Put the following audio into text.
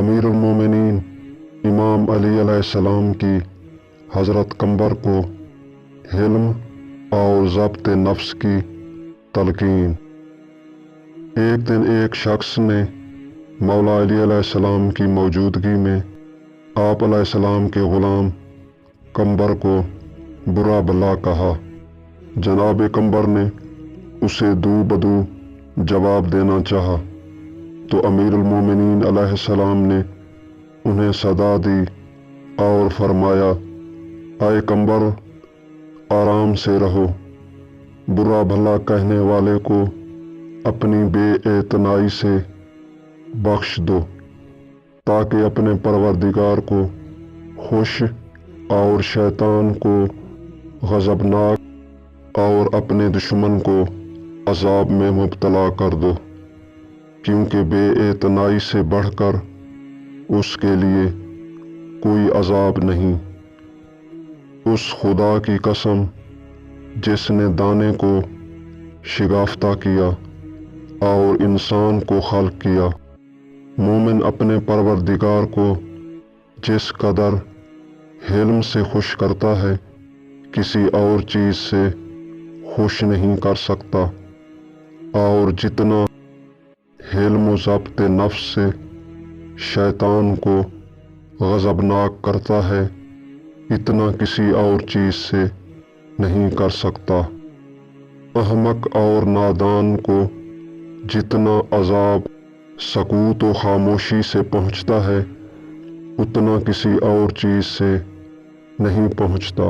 امیر المومنین امام علی علیہ السلام کی حضرت قمبر کو حلم اور ضبط نفس کی تلقین۔ ایک دن ایک شخص نے مولا علی علیہ السلام کی موجودگی میں آپ علیہ السلام کے غلام قمبر کو برا بھلا کہا۔ جناب قمبر نے اسے دو بدو جواب دینا چاہا تو امیر المومنین علیہ السلام نے انہیں صدا دی اور فرمایا، اے قمبر، آرام سے رہو، برا بھلا کہنے والے کو اپنی بے اعتنائی سے بخش دو تاکہ اپنے پروردگار کو خوش اور شیطان کو غضبناک اور اپنے دشمن کو عذاب میں مبتلا کر دو، کیونکہ بے اعتنائی سے بڑھ کر اس کے لیے کوئی عذاب نہیں۔ اس خدا کی قسم جس نے دانے کو شگافتہ کیا اور انسان کو خلق کیا، مومن اپنے پروردگار کو جس قدر حلم سے خوش کرتا ہے کسی اور چیز سے خوش نہیں کر سکتا، اور جتنا حلم و ضبط نفس سے شیطان کو غضبناک کرتا ہے اتنا کسی اور چیز سے نہیں کر سکتا۔ احمق اور نادان کو جتنا عذاب سکوت و خاموشی سے پہنچتا ہے اتنا کسی اور چیز سے نہیں پہنچتا۔